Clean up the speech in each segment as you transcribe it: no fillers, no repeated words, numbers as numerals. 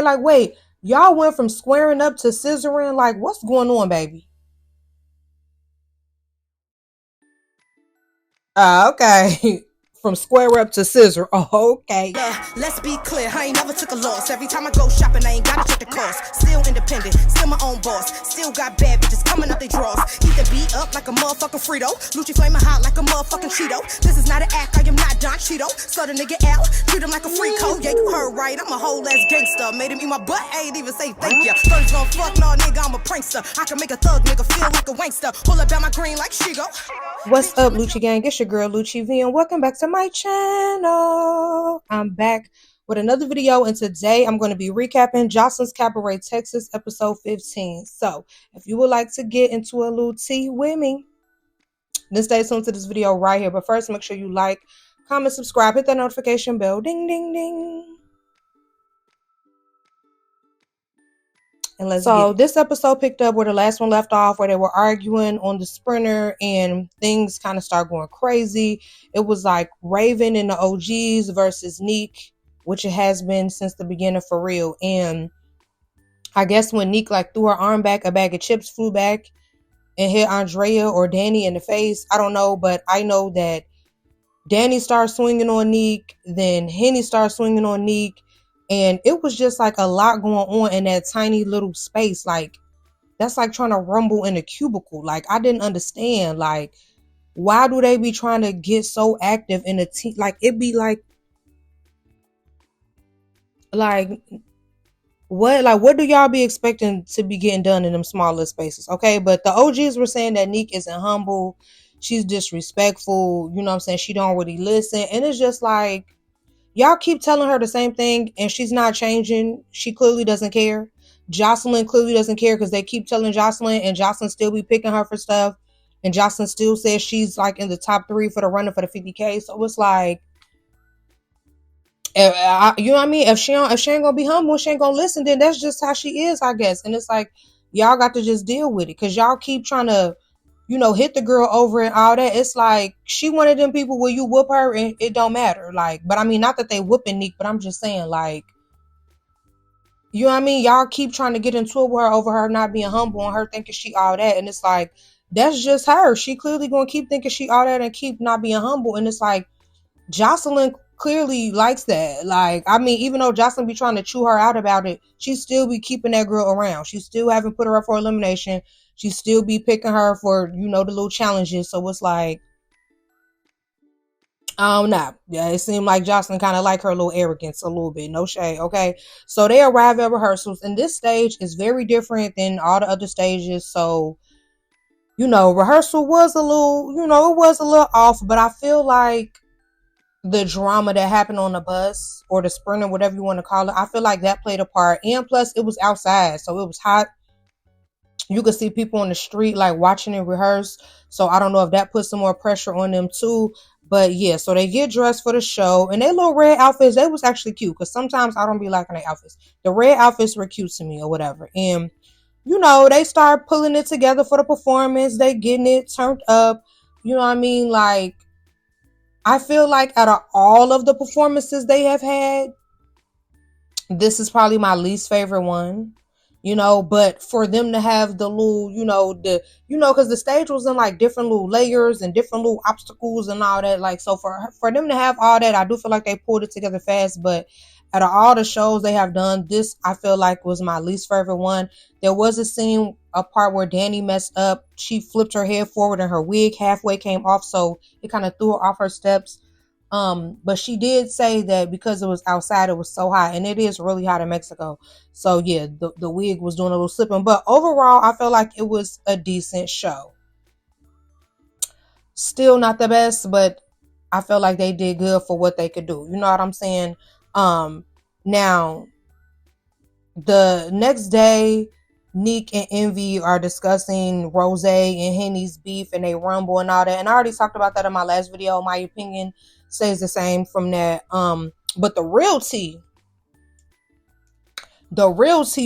Okay, like, wait, y'all went from squaring up to scissoring? Like, what's going on, baby? Okay. From square up to scissor. Oh, okay. Let's be clear, I ain't never took a loss. Every time I go shopping, I ain't gotta check the cost. Still independent, still my own boss. Still got bad bitches coming up they draws. Keep the beat up like a motherfucking Frito. Lucci flaming hot like a motherfucking Cheeto. This is not an act, I am not Don Cheeto. So the nigga out, treat him like a free code. Yeah, you heard right, I'm a whole ass gangster. Made him eat my butt, I ain't even say thank ya. Thought he's gon' fuck, no nigga, I'm a prankster. I can make a thug nigga feel like a wankster. Pull up down my green like she go. What's up, Lucci Gang? It's your girl, Lucci V, and welcome back to my channel. I'm back with another video, and today I'm going to be recapping Joseline'S Cabaret, Texas, episode 15. So, if you would like to get into a little tea with me, then stay tuned to this video right here. But first, make sure you like, comment, subscribe, hit that notification bell, ding, ding, ding. And let's so this episode picked up where the last one left off, where they were arguing on the sprinter and things kind of start going crazy. It was like Raven and the OGs versus Neek, which it has been since the beginning for real. And I guess when Neek like threw her arm back, a bag of chips flew back and hit Andrea or Danny in the face. I don't know, but I know that Danny started swinging on Neek, then Henny started swinging on Neek. And it was just like a lot going on in that tiny little space. Like, that's like trying to rumble in a cubicle. Like, I didn't understand. Like, why do they be trying to get so active in a team? Like, it be like, what do y'all be expecting to be getting done in them smaller spaces? Okay, but the OGs were saying that Neek isn't humble. She's disrespectful. You know what I'm saying? She don't really listen. And it's just like, y'all keep telling her the same thing and she's not changing. She clearly doesn't care. Joseline clearly doesn't care because they keep telling Joseline and Joseline still be picking her for stuff. And Joseline still says she's like in the top 3 for the running for the 50K. So it's like, you know what I mean? If she ain't gonna be humble, she ain't gonna listen, then that's just how she is, I guess. And it's like, y'all got to just deal with it because y'all keep trying to, you know, hit the girl over and all that. It's like, she one of them people where you whoop her and it don't matter. Like, but I mean, not that they whooping Neek, but I'm just saying, like, you know what I mean? Y'all keep trying to get into it with her over her not being humble and her thinking she all that. And it's like, that's just her. She clearly gonna keep thinking she all that and keep not being humble. And it's like, Joseline clearly likes that. Like, I mean, even though Joseline be trying to chew her out about it, she still be keeping that girl around. She still haven't put her up for elimination. She still be picking her for, you know, the little challenges. So it's like, I don't know. Yeah, it seemed like Joseline kind of like her little arrogance a little bit. No shade, okay? So they arrive at rehearsals, and this stage is very different than all the other stages. So, you know, rehearsal was a little, you know, it was a little off, but I feel like the drama that happened on the bus or the sprinter, whatever you want to call it, I feel like that played a part. And plus, it was outside, so it was hot. You could see people on the street like watching it rehearse. So I don't know if that put some more pressure on them too. But yeah, so they get dressed for the show and their little red outfits, they was actually cute because sometimes I don't be liking their outfits. The red outfits were cute to me or whatever. And you know, they start pulling it together for the performance. They getting it turned up. You know what I mean? Like, I feel like out of all of the performances they have had, this is probably my least favorite one. You know, but for them to have the little, you know, because the stage was in like different little layers and different little obstacles and all that. Like, so for them to have all that, I do feel like they pulled it together fast. But out of all the shows they have done, this I feel like was my least favorite one. There was a part where Danny messed up. She flipped her head forward and her wig halfway came off, so it kind of threw her off her steps. But she did say that because it was outside, it was so hot, and it is really hot in Mexico. So yeah, the wig was doing a little slipping. But overall, I feel like it was a decent show. Still not the best, but I feel like they did good for what they could do. You know what I'm saying? Now, the next day, Neek and Envy are discussing Rose and Henny's beef and they rumble and all that. And I already talked about that in my last video. My opinion stays the same from that. But the real tea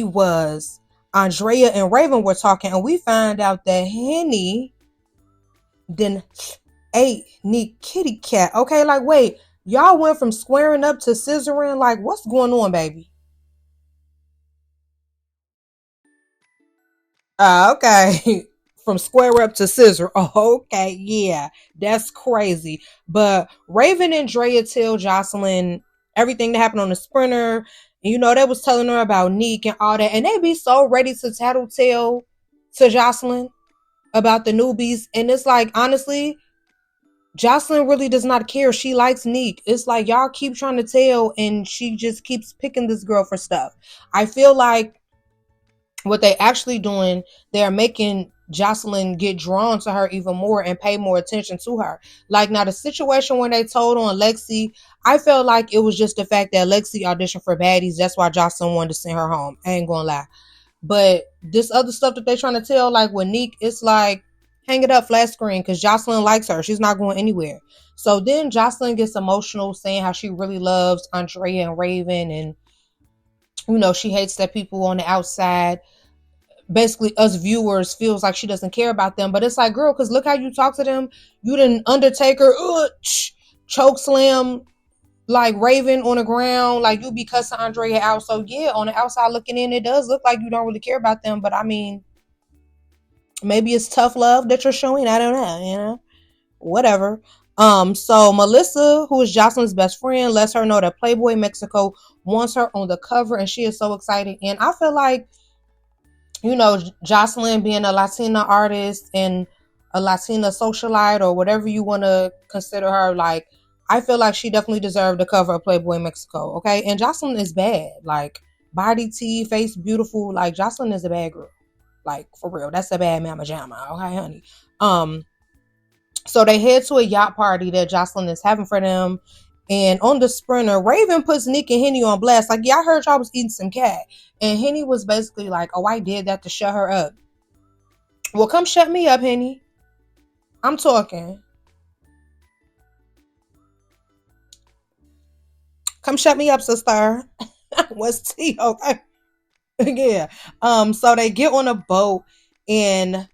was Andrea and Raven were talking, and we found out that Henny then ate Neek kitty cat. Okay, like, wait, y'all went from squaring up to scissoring? Like, what's going on, baby? Okay. From square up to scissor. Oh, okay, yeah, that's crazy. But Raven and Drea tell Jocelyn everything that happened on the sprinter. And, they was telling her about Neek and all that, and they be so ready to tattletale to Jocelyn about the newbies. And it's like, honestly, Jocelyn really does not care. She likes Neek. It's like y'all keep trying to tell, and she just keeps picking this girl for stuff. I feel like what they actually doing, they're making Jocelyn get drawn to her even more and pay more attention to her. Like now the situation when they told on Lexi, I felt like it was just the fact that Lexi auditioned for baddies. That's why Jocelyn wanted to send her home. I ain't gonna lie. But this other stuff that they're trying to tell, like with Neek, it's like hang it up flat screen because Jocelyn likes her. She's not going anywhere. So then Jocelyn gets emotional saying how she really loves Andrea and Raven, and she hates that people on the outside, basically us viewers, feels like she doesn't care about them. But it's like, girl, because look how you talk to them. You didn't Undertaker choke slam like Raven on the ground, like you be cussing Andrea out. So yeah, on the outside looking in, it does look like you don't really care about them. But I mean, maybe it's tough love that you're showing. I don't know, whatever. So Melissa, who is Jocelyn's best friend, lets her know that Playboy Mexico wants her on the cover, and she is so excited. And I feel like, Jocelyn being a Latina artist and a Latina socialite or whatever you want to consider her, like, I feel like she definitely deserved the cover of Playboy Mexico, okay? And Jocelyn is bad. Like, body T, face beautiful. Like, Jocelyn is a bad girl. Like, for real. That's a bad mama jamma, okay, honey? So they head to a yacht party that Jocelyn is having for them. And on the sprinter, Raven puts Nick and Henny on blast. Like, yeah, I heard y'all was eating some cat. And Henny was basically like, oh, I did that to shut her up. Well, come shut me up, Henny. I'm talking. Come shut me up, sister. What's tea? Okay. Yeah. So they get on a boat, and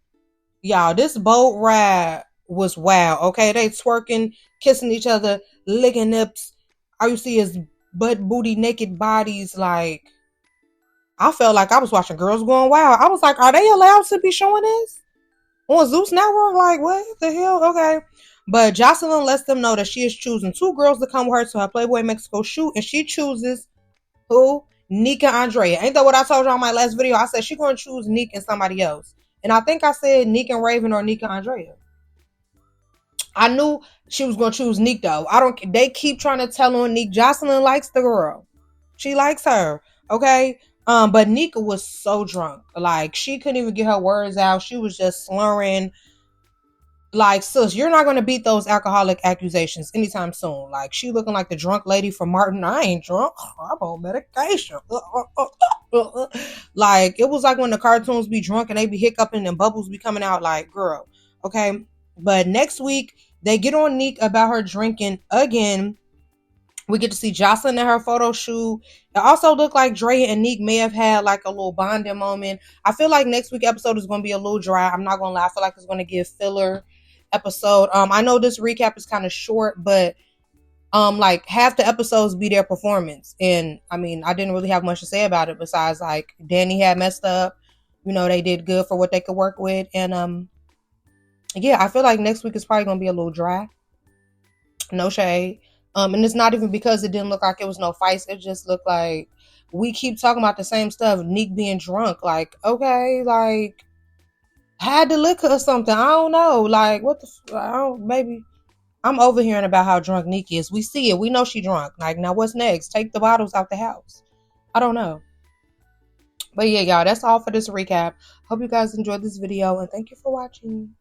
y'all, this boat ride was wild. Okay. They twerking, kissing each other, licking lips. All you see is butt, booty, naked bodies. Like, I felt like I was watching Girls Going Wild. I was like, are they allowed to be showing this on Zeus Network? Like, what the hell? Okay. But Jocelyn lets them know that she is choosing two girls to come with her to her Playboy Mexico shoot, and she chooses who? Nick and Andrea. Ain't that what I told you on my last video? I said she going to choose Nick and somebody else. And I think I said Nick and Raven or Nick and Andrea. I knew she was going to choose Nick, though. They keep trying to tell on Nick. Jocelyn likes the girl. She likes her. Okay. But Nika was so drunk. Like, she couldn't even get her words out. She was just slurring. Like, sis, you're not going to beat those alcoholic accusations anytime soon. Like, she looking like the drunk lady from Martin. I ain't drunk. I'm on medication. Like, it was like when the cartoons be drunk and they be hiccuping and bubbles be coming out. Like, girl. Okay. But next week, they get on Nick about her drinking again. We get to see Jocelyn in her photo shoot. It also looked like Dre and Neek may have had like a little bonding moment. I feel like next week's episode is going to be a little dry. I'm not going to lie. I feel like it's going to give filler episode. I know this recap is kind of short, but like half the episodes be their performance. And I mean, I didn't really have much to say about it besides like Danny had messed up. They did good for what they could work with. And yeah, I feel like next week is probably going to be a little dry. No shade. And it's not even because it didn't look like it was no fights. It just looked like we keep talking about the same stuff. Nick being drunk. Like, okay, like, had the liquor or something. I don't know. Like, what the maybe. I'm overhearing about how drunk Nick is. We see it. We know she drunk. Like, now what's next? Take the bottles out the house. I don't know. But yeah, y'all, that's all for this recap. Hope you guys enjoyed this video, and thank you for watching.